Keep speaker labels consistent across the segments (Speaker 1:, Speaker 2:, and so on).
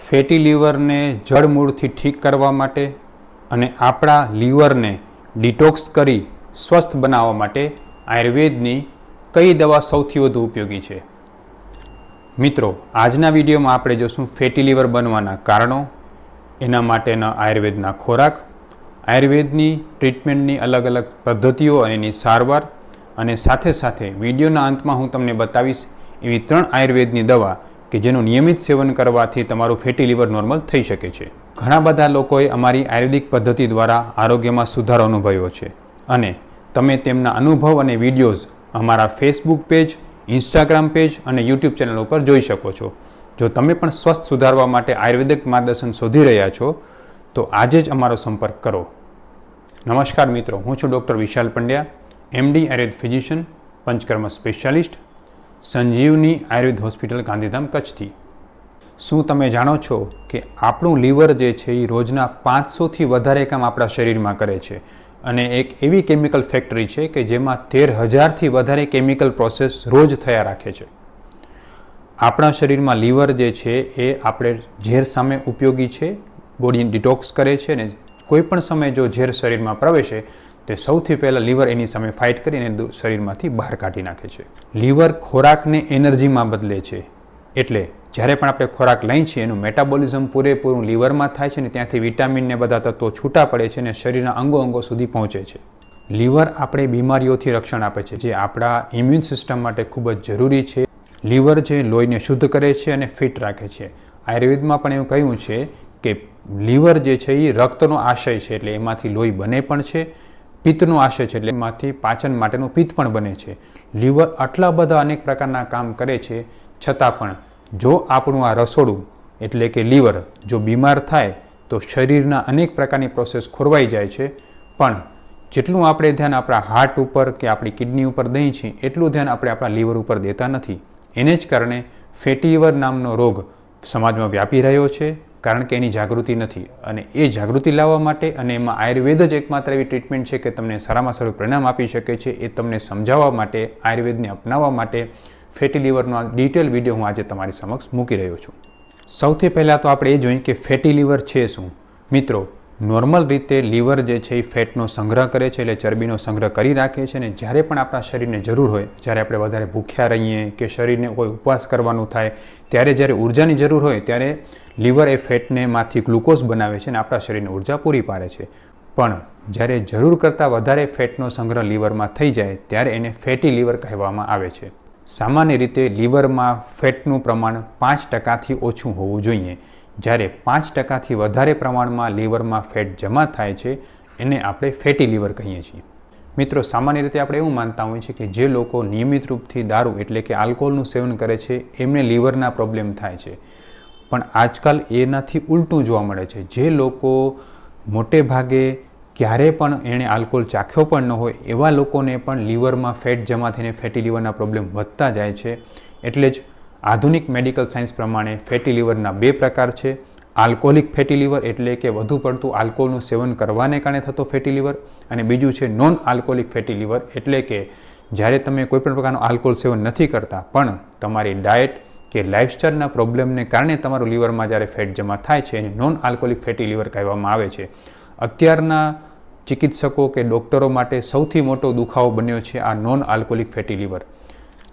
Speaker 1: Fatty લીવરને જડમૂળથી ઠીક કરવા માટે અને આપણા લીવરને ડિટોક્સ કરી સ્વસ્થ બનાવવા માટે આયુર્વેદની કઈ દવા સૌથી વધુ ઉપયોગી છે? મિત્રો, આજના વિડીયોમાં આપણે જોશું ફેટી લીવર બનવાના કારણો, એના માટેના આયુર્વેદના ખોરાક, આયુર્વેદની ટ્રીટમેન્ટની અલગ અલગ પદ્ધતિઓ અને એની સારવાર, અને સાથે સાથે વિડીયોના અંતમાં હું તમને બતાવીશ એવી 3 આયુર્વેદની દવા કે જેનું નિયમિત સેવન કરવાથી તમારું ફેટી લીવર નોર્મલ થઈ શકે છે. ઘણા બધા લોકોએ અમારી આયુર્વેદિક પદ્ધતિ દ્વારા આરોગ્યમાં સુધારો અનુભવ્યો છે અને તમે તેમના અનુભવ અને વિડીયોઝ અમારા ફેસબુક પેજ, ઇન્સ્ટાગ્રામ પેજ અને યુટ્યુબ ચેનલ ઉપર જોઈ શકો છો. જો તમે પણ સ્વસ્થ સુધારવા માટે આયુર્વેદિક માર્ગદર્શન શોધી રહ્યા છો તો આજે જ અમારો સંપર્ક કરો. નમસ્કાર મિત્રો, હું છું doctor Vishal Pandya, MD Ayurveda physician, Panchakarma specialist, Sanjivani Ayurveda hospital, Gandhidham, કચ્છથી. શું તમે જાણો છો કે આપણું લીવર જે છે એ રોજના 500થી વધારે કામ આપણા શરીરમાં કરે છે અને એક એવી કેમિકલ ફેક્ટરી છે કે જેમાં 13,000થી વધારે કેમિકલ પ્રોસેસ રોજ થયા રાખે છે. આપણા શરીરમાં લીવર જે છે એ આપણે ઝેર સામે ઉપયોગી છે, બોડીને ડિટોક્સ કરે છે અને કોઈ પણ સમયે જો ઝેર શરીરમાં પ્રવેશે તે સૌથી પહેલાં લીવર એની સામે ફાઇટ કરીને શરીરમાંથી બહાર કાઢી નાખે છે. લીવર ખોરાકને એનર્જીમાં બદલે છે, એટલે જ્યારે પણ આપણે ખોરાક લઈએ છીએ એનું મેટાબોલિઝમ પૂરેપૂરું લીવરમાં થાય છે અને ત્યાંથી વિટામિનને બધા તત્વો છૂટા પડે છે અને શરીરના અંગો સુધી પહોંચે છે. લીવર આપણે બીમારીઓથી રક્ષણ આપે છે, જે આપણા ઇમ્યુન સિસ્ટમ માટે ખૂબ જ જરૂરી છે. લીવર જે લોહીને શુદ્ધ કરે છે અને ફિટ રાખે છે. આયુર્વેદમાં પણ એવું કહ્યું છે કે લીવર જે છે એ રક્તનો આશય છે, એટલે એમાંથી લોહી બને પણ છે. પિત્તનો આશય છે, એટલે એમાંથી પાચન માટેનું પિત્ત પણ બને છે. લીવર આટલા બધા અનેક પ્રકારના કામ કરે છે, છતાં પણ જો આપણું આ રસોડું એટલે કે લીવર જો બીમાર થાય તો શરીરના અનેક પ્રકારની પ્રોસેસ ખોરવાઈ જાય છે. પણ જેટલું આપણે ધ્યાન આપણા હાર્ટ ઉપર કે આપણી કિડની ઉપર દઈએ છીએ એટલું ધ્યાન આપણે આપણા લીવર ઉપર દેતા નથી. એને જ કારણે ફેટી લીવર નામનો રોગ સમાજમાં વ્યાપી રહ્યો છે, કારણ કે એની જાગૃતિ નથી. અને એ જાગૃતિ લાવવા માટે અને એમાં આયુર્વેદ જ એકમાત્ર એવી ટ્રીટમેન્ટ છે કે તમને સારામાં સારું પરિણામ આપી શકે છે, એ તમને સમજાવવા માટે, આયુર્વેદને અપનાવવા માટે ફેટી લીવરનો ડિટેલ વિડીયો હું આજે તમારી સમક્ષ મૂકી રહ્યો છું. સૌથી પહેલાં તો આપણે એ જોઈએ કે ફેટી લીવર છે શું. મિત્રો, નોર્મલ રીતે લીવર જે છે એ ફેટનો સંગ્રહ કરે છે, એટલે ચરબીનો સંગ્રહ કરી રાખે છે અને જ્યારે પણ આપણા શરીરને જરૂર હોય, જ્યારે આપણે વધારે ભૂખ્યા રહીએ કે શરીરને કોઈ ઉપવાસ કરવાનું થાય, ત્યારે જ્યારે ઉર્જાની જરૂર હોય ત્યારે લીવર એ ફેટને માંથી ગ્લુકોઝ બનાવે છે અને આપણા શરીરને ઉર્જા પૂરી પાડે છે. પણ જ્યારે જરૂર કરતાં વધારે ફેટનો સંગ્રહ લીવરમાં થઈ જાય ત્યારે એને ફેટી લીવર કહેવામાં આવે છે. સામાન્ય રીતે લીવરમાં ફેટનું પ્રમાણ 5%થી ઓછું હોવું જોઈએ. જ્યારે 5%થી વધારે પ્રમાણમાં લીવરમાં ફેટ જમા થાય છે એને આપણે ફેટી લીવર કહીએ છીએ. મિત્રો, સામાન્ય રીતે આપણે એવું માનતા હોઈએ છીએ કે જે લોકો નિયમિત રૂપથી દારૂ એટલે કે આલ્કોહોલનું સેવન કરે છે એમને લીવરના પ્રોબ્લેમ થાય છે. પણ આજકાલ એનાથી ઉલટું જોવા મળે છે. જે લોકો મોટે ભાગે ક્યારે પણ એણે આલ્કોહોલ ચાખ્યો પણ ન હોય એવા લોકોને પણ લીવરમાં ફેટ જમા થઈને ફેટી લીવરના પ્રોબ્લેમ વધતા જાય છે. એટલે જ આધુનિક મેડિકલ સાયન્સ પ્રમાણે ફેટી લીવરના 2 પ્રકાર છે. આલ્કોહોલિક ફેટી લીવર એટલે કે વધુ પડતું આલ્કોહોલનું સેવન કરવાને કારણે થતો ફેટી લીવર, અને બીજું છે નોન આલ્કોહોલિક ફેટી લીવર એટલે કે જ્યારે તમે કોઈપણ પ્રકારનું આલ્કોહોલ સેવન નથી કરતા પણ તમારી ડાયટ કે લાઇફસ્ટાઇલના પ્રોબ્લેમને કારણે તમારું લીવરમાં જ્યારે ફેટ જમા થાય છે એને નોન આલ્કોહોલિક ફેટી લીવર કહેવામાં આવે છે. અત્યારના ચિકિત્સકો કે ડૉક્ટરો માટે સૌથી મોટો દુખાવો બન્યો છે આ નોન આલ્કોહોલિક ફેટી લીવર,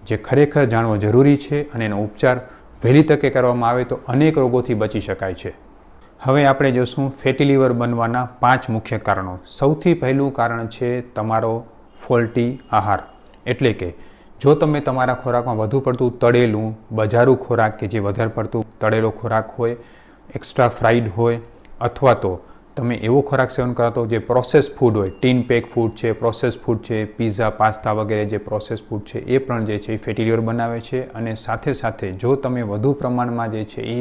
Speaker 1: જે ખરેખર જાણવો જરૂરી છે અને એનો ઉપચાર વહેલી તકે કરવામાં આવે તો અનેક રોગોથી બચી શકાય છે. હવે આપણે જોશું ફેટી લીવર બનવાના 5 મુખ્ય કારણો. સૌથી પહેલું કારણ છે તમારો ફોલ્ટી આહાર. એટલે કે જો તમે તમારા ખોરાકમાં વધુ પડતું તળેલું, બજારું ખોરાક કે જે વધારે પડતું તળેલો ખોરાક હોય, એક્સ્ટ્રા ફ્રાઈડ હોય, અથવા તો તમે એવો ખોરાક સેવન કરતો જે પ્રોસેસ ફૂડ હોય, ટીન પેક ફૂડ છે, પ્રોસેસ ફૂડ છે, પીઝા, પાસ્તા વગેરે જે પ્રોસેસ ફૂડ છે એ પણ જે છે એ ફેટી લીવર બનાવે છે. અને સાથે સાથે જો તમે વધુ પ્રમાણમાં જે છે એ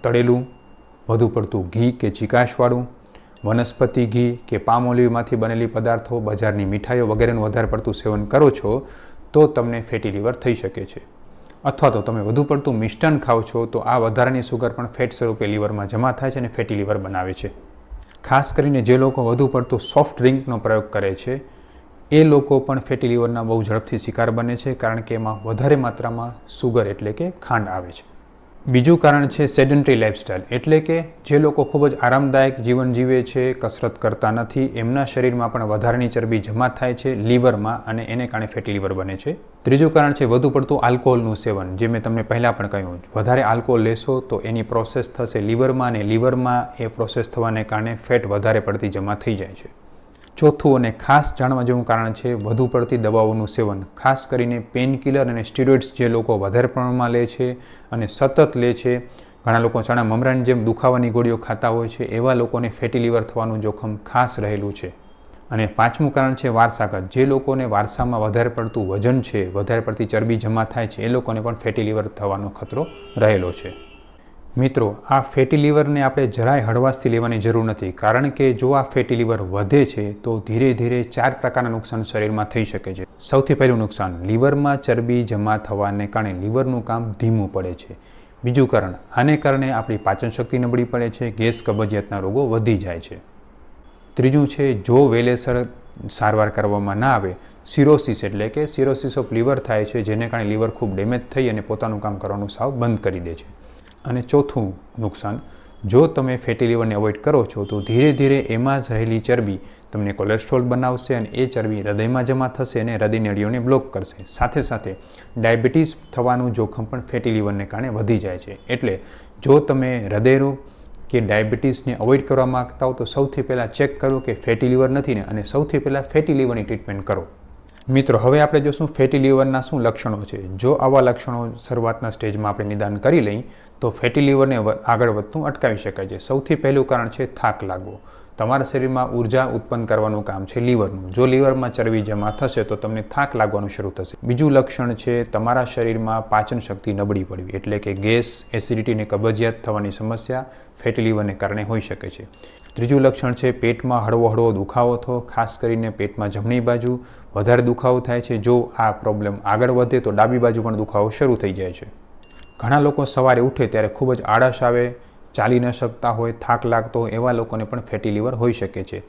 Speaker 1: તળેલું, વધુ પડતું ઘી કે ચીકાશવાળું, વનસ્પતિ ઘી કે પામ ઓલિવમાંથી બનેલી પદાર્થો, બજારની મીઠાઈઓ વગેરેનું વધારે પડતું સેવન કરો છો તો તમને ફેટી લીવર થઈ શકે છે. અથવા તો તમે વધુ પડતું મિષ્ટાન ખાઓ છો તો આ વધારાની સુગર પણ ફેટ સ્વરૂપે લીવરમાં જમા થાય છે અને ફેટી લીવર બનાવે છે. ખાસ કરીને જે લોકો વધુ પડતું સોફ્ટ ડ્રિંકનો પ્રયોગ કરે છે એ લોકો પણ ફેટી લીવરના બહુ ઝડપથી શિકાર બને છે, કારણ કે એમાં વધારે માત્રામાં સુગર એટલે કે ખાંડ આવે છે. બીજું કારણ છે સેડન્ટરી લાઇફસ્ટાઇલ, એટલે કે જે લોકો ખૂબ જ આરામદાયક જીવન જીવે છે, કસરત કરતા નથી, એમના શરીરમાં પણ વધારાની ચરબી જમા થાય છે લીવરમાં અને એને કારણે ફેટી લીવર બને છે. ત્રીજું કારણ છે વધુ પડતું આલ્કોહોલનું સેવન. જે મેં તમને પહેલાં પણ કહ્યું, વધારે આલ્કોહોલ લેશો તો એની પ્રોસેસ થશે લીવરમાં અને લીવરમાં એ પ્રોસેસ થવાને કારણે ફેટ વધારે પડતી જમા થઈ જાય છે. ચોથું અને ખાસ જાણવા જેવું કારણ છે વધુ પડતી દવાઓનું સેવન, ખાસ કરીને પેનકિલર અને સ્ટીરોઇડ્સ જે લોકો વધારે પ્રમાણમાં લે છે અને સતત લે છે. ઘણા લોકો ચણા મમરાની જેમ દુખાવાની ગોળીઓ ખાતા હોય છે, એવા લોકોને ફેટી લીવર થવાનું જોખમ ખાસ રહેલું છે. અને પાંચમું કારણ છે વારસાગત. જે લોકોને વારસામાં વધારે પડતું વજન છે, વધારે પડતી ચરબી જમા થાય છે, એ લોકોને પણ ફેટી લીવર થવાનો ખતરો રહેલો છે. મિત્રો, આ ફેટી લીવરને આપણે જરાય હળવાશથી લેવાની જરૂર નથી, કારણ કે જો આ ફેટી લીવર વધે છે તો ધીરે ધીરે 4 પ્રકારના નુકસાન શરીરમાં થઈ શકે છે. સૌથી પહેલું નુકસાન, લીવરમાં ચરબી જમા થવાને કારણે લીવરનું કામ ધીમું પડે છે. બીજું કારણ, આને કારણે આપણી પાચન શક્તિ નબળી પડે છે, ગેસ કબજિયાતના રોગો વધી જાય છે. ત્રીજું છે, જો વેલેસર સારવાર કરવામાં ના આવે, સિરોસિસ એટલે કે સિરોસિસ ઓફ લીવર થાય છે, જેને કારણે લીવર ખૂબ ડેમેજ થઈ અને પોતાનું કામ કરવાનું સાવ બંધ કરી દે છે. અને ચોથું નુકસાન, જો તમે ફેટી લીવરને અવોઇડ કરો છો તો ધીરે ધીરે એમાં રહેલી ચરબી તમને કોલેસ્ટ્રોલ બનાવશે અને એ ચરબી હૃદયમાં જમા થશે અને હૃદય નળીઓને બ્લોક કરશે. સાથે સાથે ડાયાબિટીસ થવાનું જોખમ પણ ફેટી લીવરને કારણે વધી જાય છે. એટલે જો તમે હૃદયરોગ કે ડાયાબિટીસને અવોઇડ કરવા માગતા હો તો સૌથી પહેલાં ચેક કરો કે ફેટી લીવર નથી ને, અને સૌથી પહેલાં ફેટી લીવરની ટ્રીટમેન્ટ કરો. મિત્રો, હવે આપણે જોશું ફેટી લીવરના શું લક્ષણો છે. જો આવા લક્ષણો શરૂઆતના સ્ટેજમાં આપણે નિદાન કરી લઈએ તો ફેટી લીવરને આગળ વધતું અટકાવી શકાય છે. સૌથી પહેલું કારણ છે થાક લાગવો. તમારા શરીરમાં ઉર્જા ઉત્પન્ન કરવાનું કામ છે લીવરનું. જો લીવરમાં ચરબી જમા થશે તો તમને થાક લાગવાનું શરૂ થશે. બીજું લક્ષણ છે તમારા શરીરમાં પાચન શક્તિ નબળી પડવી, એટલે કે ગેસ, એસિડિટી અને કબજિયાત થવાની સમસ્યા ફેટી લીવરને કારણે હોઈ શકે છે. ત્રીજું લક્ષણ છે પેટમાં હળવો હળવો દુખાવો થવો, ખાસ કરીને પેટમાં જમણી બાજુ વધારે દુખાવો થાય છે. જો આ પ્રોબ્લેમ આગળ વધે તો ડાબી બાજુ પણ દુખાવો શરૂ થઈ જાય છે. ઘણા લોકો સવારે ઉઠે ત્યારે ખૂબ જ આળસ આવે, ચાલી ન શકતા હોય, થાક લાગતો હોય, એવા લોકોને પણ ફેટી લીવર હોઈ શકે છે.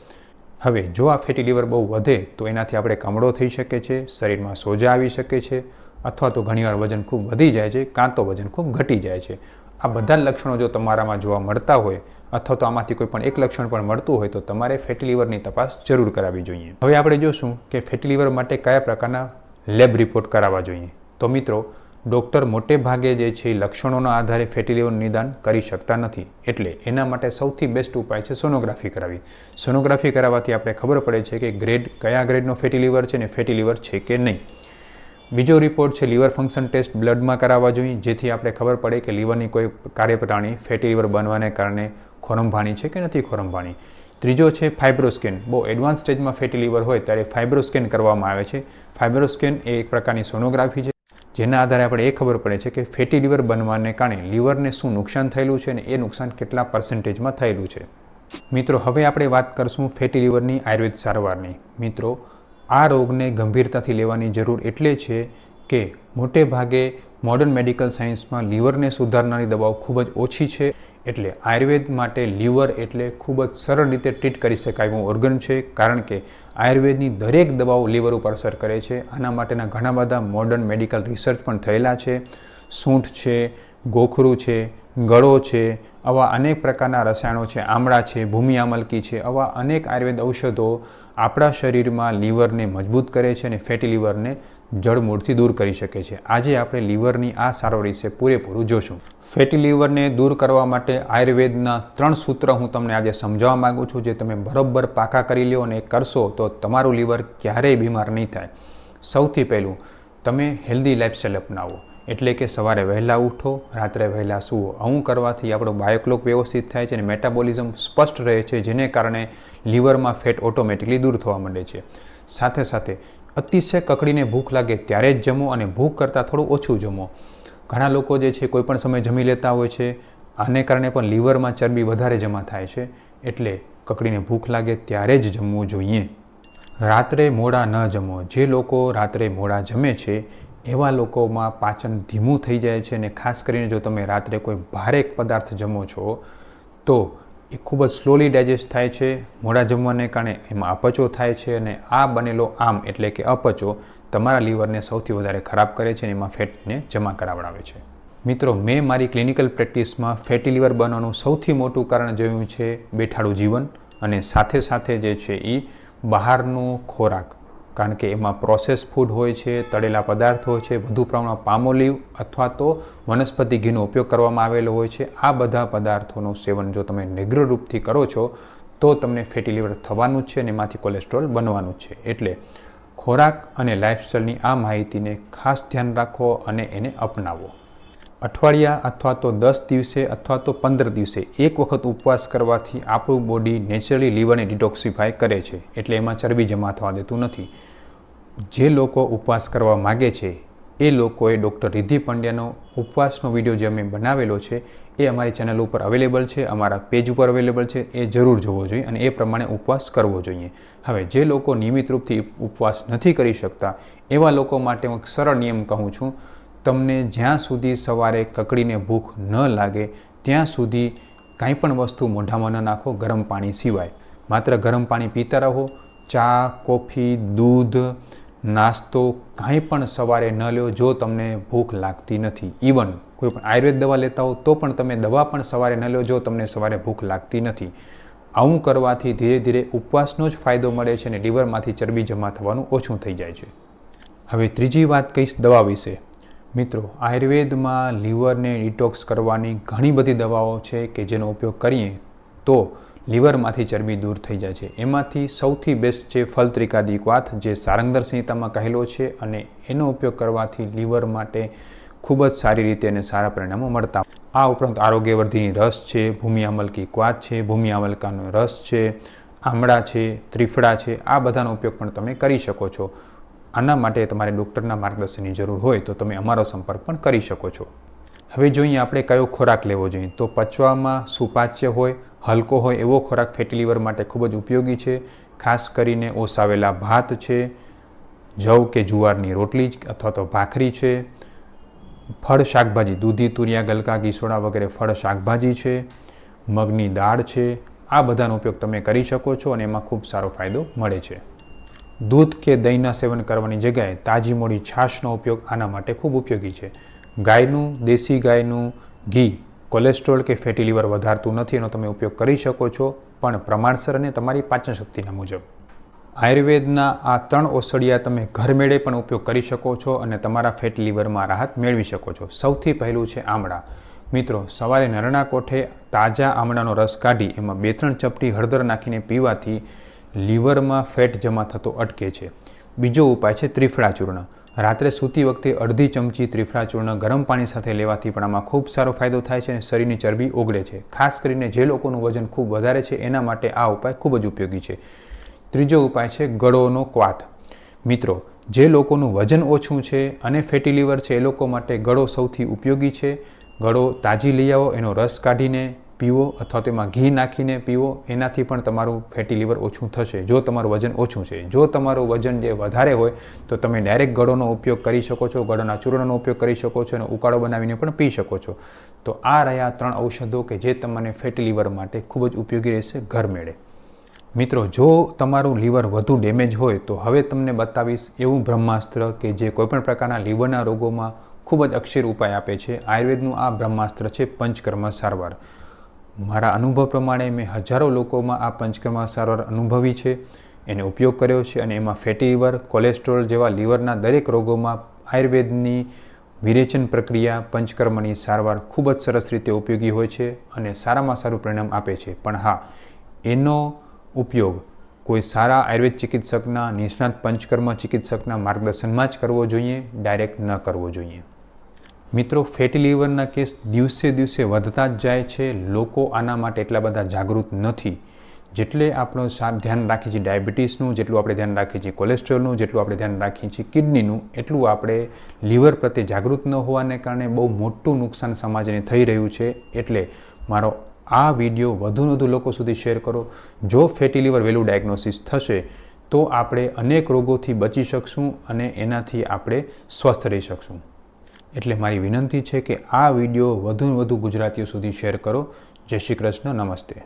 Speaker 1: હવે જો આ ફેટી લીવર બહુ વધે તો એનાથી આપણે કમળો થઈ શકે છે, શરીરમાં સોજા આવી શકે છે, અથવા તો ઘણીવાર વજન ખૂબ વધી જાય છે, કાં તો વજન ખૂબ ઘટી જાય છે. આ બધા લક્ષણો જો તમારામાં જોવા મળતા હોય અથવા તો આમાંથી કોઈ પણ એક લક્ષણ પણ મળતું હોય તો તમારે ફેટી લીવરની તપાસ જરૂર કરાવવી જોઈએ. હવે આપણે જોશું કે ફેટી લીવર માટે કયા પ્રકારના લેબ રિપોર્ટ કરાવવા જોઈએ. તો મિત્રો, ડૉક્ટર મોટે ભાગે જે છે લક્ષણોના આધારે ફેટી લીવરનું નિદાન કરી શકતા નથી, એટલે એના માટે સૌથી બેસ્ટ ઉપાય છે સોનોગ્રાફી કરાવવી. સોનોગ્રાફી કરાવવાથી આપણે ખબર પડે છે કે કયા ગ્રેડનો ફેટી લીવર છે ને ફેટી લીવર છે કે નહીં. બીજો રિપોર્ટ છે લીવર ફંક્શન ટેસ્ટ બ્લડમાં કરાવવા જોઈએ, જેથી આપણે ખબર પડે કે લીવરની કોઈ કાર્યપ્રણાલી ફેટી લીવર બનવાને કારણે ખોરંભાણી છે કે નથી ખોરંભાણી. ત્રીજો છે ફાઇબ્રોસ્કેન. બહુ એડવાન્સ સ્ટેજમાં ફેટી લીવર હોય ત્યારે ફાઇબ્રોસ્કેન કરવામાં આવે છે. ફાઇબ્રોસ્કેન એ એક પ્રકારની સોનોગ્રાફી છે, જેના આધારે આપણે એ ખબર પડે છે કે ફેટી લીવર બનવાને કારણે લીવરને શું નુકસાન થયેલું છે અને એ નુકસાન કેટલા પર્સન્ટેજમાં થયેલું છે. મિત્રો, હવે આપણે વાત કરશું ફેટી લીવરની આયુર્વેદ સારવારની. મિત્રો, આ રોગને ગંભીરતાથી લેવાની જરૂર એટલે છે કે મોટે ભાગે મોડર્ન મેડિકલ સાયન્સમાં લીવરને સુધારનારી દવાઓ ખૂબ જ ઓછી છે. એટલે આયુર્વેદ માટે લીવર એટલે ખૂબ જ સરળ રીતે ટ્રીટ કરી શકાય એવું ઓર્ગન છે, કારણ કે આયુર્વેદની દરેક દવાઓ લીવર ઉપર અસર કરે છે. આના માટેના ઘણા બધા મોડર્ન મેડિકલ રિસર્ચ પણ થયેલા છે. સૂંઠ છે, ગોખરું છે, ગળો છે, આવા અનેક પ્રકારના રસાયણો છે, આમળા છે, ભૂમિ આમલકી છે, આવા અનેક આયુર્વેદ ઔષધો આપણા શરીરમાં લીવરને મજબૂત કરે છે અને ફેટી લીવરને જડમૂળથી દૂર કરી શકે છે. આજે આપણે લીવરની આ સારવાર વિશે પૂરેપૂરું જોશું. ફેટી લીવરને દૂર કરવા માટે આયુર્વેદના 3 સૂત્ર હું તમને આજે સમજાવવા માગું છું, જે તમે બરોબર પાકા કરી લો અને કરશો તો તમારું લીવર ક્યારેય બીમાર નહીં થાય. સૌથી પહેલું, તમે હેલ્ધી લાઇફસ્ટાઇલ અપનાવો, એટલે કે સવારે વહેલા ઉઠો, રાત્રે વહેલા સૂવો. આવું કરવાથી આપણો બાયોક્લોક વ્યવસ્થિત થાય છે અને મેટાબોલિઝમ સ્પષ્ટ રહે છે, જેને કારણે લીવરમાં ફેટ ઓટોમેટિકલી દૂર થવા માંડે છે. સાથે સાથે અતિશય કકડીને ભૂખ લાગે ત્યારે જ જમો અને ભૂખ કરતાં થોડું ઓછું જમો. ઘણા લોકો જે છે કોઈ પણ સમય જમી લેતા હોય છે, આને કારણે પણ લીવરમાં ચરબી વધારે જમા થાય છે. એટલે કકડીને ભૂખ લાગે ત્યારે જ જમવું જોઈએ. રાત્રે મોડા ન જમો. જે લોકો રાત્રે મોડા જમે છે એવા લોકોમાં પાચન ધીમું થઈ જાય છે, અને ખાસ કરીને જો તમે રાત્રે કોઈ ભારે પદાર્થ જમો છો તો એ ખૂબ જ સ્લોલી ડાયજેસ્ટ થાય છે. મોડા જમવાને કારણે એમાં અપચો થાય છે, અને આ બનેલો આમ એટલે કે અપચો તમારા લીવરને સૌથી વધારે ખરાબ કરે છે અને એમાં ફેટને જમા કરાવડાવે છે. મિત્રો, મેં મારી ક્લિનિકલ પ્રેક્ટિસમાં ફેટી લીવર બનવાનું સૌથી મોટું કારણ જોયું છે બેઠાડું જીવન અને સાથે સાથે જે છે એ બહારનું ખોરાક. કારણ કે એમાં પ્રોસેસ ફૂડ હોય છે, તળેલા પદાર્થ હોય છે, વધુ પ્રમાણમાં પામોલીવ અથવા તો વનસ્પતિ ઘીનો ઉપયોગ કરવામાં આવેલો હોય છે. આ બધા પદાર્થોનું સેવન જો તમે રેગ્યુલર રૂપથી કરો છો તો તમને ફેટી લીવર થવાનું જ છે અને એમાંથી કોલેસ્ટ્રોલ બનવાનું જ છે. એટલે ખોરાક અને લાઇફસ્ટાઈલની આ માહિતીને ખાસ ધ્યાન રાખો અને એને અપનાવો. અઠવાડિયા અથવા તો 10 દિવસે અથવા તો 15 દિવસે એક વખત ઉપવાસ કરવાથી આપણું બોડી નેચરલી લીવરને ડિટોક્સિફાય કરે છે, એટલે એમાં ચરબી જમા થવા દેતું નથી. જે લોકો ઉપવાસ કરવા માગે છે એ લોકોએ ડૉક્ટર રિદ્ધિ પંડ્યાનો ઉપવાસનો વિડીયો જે અમે બનાવેલો છે એ અમારી ચેનલ ઉપર અવેલેબલ છે, અમારા પેજ ઉપર અવેલેબલ છે. એ જરૂર જોવો જોઈએ અને એ પ્રમાણે ઉપવાસ કરવો જોઈએ. હવે જે લોકો નિયમિત રૂપથી ઉપવાસ નથી કરી શકતા એવા લોકો માટે હું એક સરળ નિયમ કહું છું. તમને જ્યાં સુધી સવારે કકડીને ભૂખ ન લાગે ત્યાં સુધી કાંઈ પણ વસ્તુ મોઢામાં ન નાખો ગરમ પાણી સિવાય. માત્ર ગરમ પાણી પીતા રહો. ચા, કોફી, દૂધ, નાસ્તો કાંઈ પણ સવારે ન લો જો તમને ભૂખ લાગતી નથી. ઇવન કોઈ પણ આયુર્વેદ દવા લેતા હો તો પણ તમે દવા પણ સવારે ન લો જો તમને સવારે ભૂખ લાગતી નથી. આવું કરવાથી ધીરે ધીરે ઉપવાસનો જ ફાયદો મળે છે અને લીવરમાંથી ચરબી જમા થવાનું ઓછું થઈ જાય છે. હવે ત્રીજી વાત કહીશ દવા વિશે. મિત્રો, આયુર્વેદમાં લીવરને ડિટોક્સ કરવાની ઘણી બધી દવાઓ છે કે જેનો ઉપયોગ કરીએ તો લીવરમાંથી ચરબી દૂર થઈ જાય છે. એમાંથી સૌથી બેસ્ટ છે ફલત્રિકાદિક વાત, જે સારંગધર સંહિતામાં કહેલો છે અને એનો ઉપયોગ કરવાથી લીવર માટે ખૂબ જ સારી રીતે અને સારા પરિણામો મળતા. આ ઉપરાંત આરોગ્યવર્ધિની રસ છે, ભૂમિ આમલકી ક્વાથ છે, ભૂમિ આમલકાનો રસ છે, આમળા છે, ત્રિફળા છે. આ બધાનો ઉપયોગ પણ તમે કરી શકો છો. આના માટે તમારે ડૉક્ટરના માર્ગદર્શનની જરૂર હોય તો તમે અમારો સંપર્ક પણ કરી શકો છો. હવે જોઈએ આપણે કયો ખોરાક લેવો જોઈએ. તો પચવામાં સુપાચ્ય હોય, હલકો હોય એવો ખોરાક ફેટી લીવર માટે ખૂબ જ ઉપયોગી છે. ખાસ કરીને ઓસાવેલા ભાત છે, જવ કે જુવારની રોટલી અથવા તો ભાખરી છે, ફળ શાકભાજી, દૂધી, તુરિયા, ગલકા, ગીસોડા વગેરે ફળ શાકભાજી છે, મગની દાળ છે. આ બધાનો ઉપયોગ તમે કરી શકો છો અને એમાં ખૂબ સારો ફાયદો મળે છે. દૂધ કે દહીંના સેવન કરવાની જગ્યાએ તાજી મોડી છાશનો ઉપયોગ આના માટે ખૂબ ઉપયોગી છે. ગાયનું, દેશી ગાયનું ઘી કોલેસ્ટ્રોલ કે ફેટી લીવર વધારતું નથી, એનો તમે ઉપયોગ કરી શકો છો, પણ પ્રમાણસર અને તમારી પાચન શક્તિના મુજબ. આયુર્વેદના આ 3 ઔષધિયા તમે ઘરમેળે પણ ઉપયોગ કરી શકો છો અને તમારા ફેટી લીવરમાં રાહત મેળવી શકો છો. સૌથી પહેલું છે આમળા. મિત્રો, સવારે નરણા કોઠે તાજા આમળાનો રસ કાઢી એમાં 2-3 ચપટી હળદર નાખીને પીવાથી લીવરમાં ફેટ જમા થતો અટકે છે. બીજો ઉપાય છે ત્રિફળા ચૂર્ણ. રાત્રે સૂતી વખતે અડધી ચમચી ત્રિફળા ચૂર્ણ ગરમ પાણી સાથે લેવાથી પણ આમાં ખૂબ સારો ફાયદો થાય છે અને શરીરની ચરબી ઓગળે છે. ખાસ કરીને જે લોકોનું વજન ખૂબ વધારે છે એના માટે આ ઉપાય ખૂબ જ ઉપયોગી છે. ત્રીજો ઉપાય છે ગળોનો ક્વાથ. મિત્રો, જે લોકોનું વજન ઓછું છે અને ફેટી લીવર છે એ લોકો માટે ગળો સૌથી ઉપયોગી છે. ગળો તાજી લઈ આવો, એનો રસ કાઢીને પીવો અથવા તેમાં ઘી નાખીને પીવો. એનાથી પણ તમારું ફેટી લીવર ઓછું થશે જો તમારું વજન ઓછું છે. જો તમારું વજન જે વધારે હોય તો તમે ડાયરેક્ટ ગળોનો ઉપયોગ કરી શકો છો, ગળોના ચૂર્ણનો ઉપયોગ કરી શકો છો અને ઉકાળો બનાવીને પણ પી શકો છો. તો આ રહ્યા 3 ઔષધો કે જે તમને ફેટી લીવર માટે ખૂબ જ ઉપયોગી રહેશે ઘરમેળે. મિત્રો, જો તમારું લીવર વધુ ડેમેજ હોય તો હવે તમને બતાવીશ એવું બ્રહ્માસ્ત્ર કે જે કોઈપણ પ્રકારના લીવરના રોગોમાં ખૂબ જ અક્ષર ઉપાય આપે છે. આયુર્વેદનું આ બ્રહ્માસ્ત્ર છે પંચકર્મ સારવાર. મારા અનુભવ પ્રમાણે મેં હજારો લોકોમાં આ પંચકર્મ સારવાર અનુભવી છે, એને ઉપયોગ કર્યો છે અને એમાં ફેટી લીવર, કોલેસ્ટ્રોલ જેવા લીવરના દરેક રોગોમાં આયુર્વેદની વિરેચન પ્રક્રિયા, પંચકર્મની સારવાર ખૂબ જ સરસ રીતે ઉપયોગી હોય છે અને સારામાં સારું પરિણામ આપે છે. પણ હા, એનો ઉપયોગ કોઈ સારા આયુર્વેદ ચિકિત્સકના, નિષ્ણાત પંચકર્મ ચિકિત્સકના માર્ગદર્શનમાં જ કરવો જોઈએ, ડાયરેક્ટ ન કરવો જોઈએ. મિત્રો, ફેટી લીવરના કેસ દિવસે દિવસે વધતા જ જાય છે. લોકો આના માટે એટલા બધા જાગૃત નથી. જેટલે આપણો ધ્યાન રાખીએ છીએ ડાયાબિટીસનું, જેટલું આપણે ધ્યાન રાખીએ છીએ કોલેસ્ટ્રોલનું, જેટલું આપણે ધ્યાન રાખીએ છીએ કિડનીનું, એટલું આપણે લીવર પ્રત્યે જાગૃત ન હોવાને કારણે બહુ મોટું નુકસાન સમાજને થઈ રહ્યું છે. એટલે મારો આ વિડીયો વધુને વધુ લોકો સુધી શેર કરો. જો ફેટી લીવર વહેલું ડાયગ્નોસિસ થશે તો આપણે અનેક રોગોથી બચી શકશું અને એનાથી આપણે સ્વસ્થ રહી શકશું. એટલે મારી વિનંતી છે કે આ વિડીયો વધુને વધુ ગુજરાતીઓ સુધી શેર કરો. જય શ્રી કૃષ્ણ. નમસ્તે.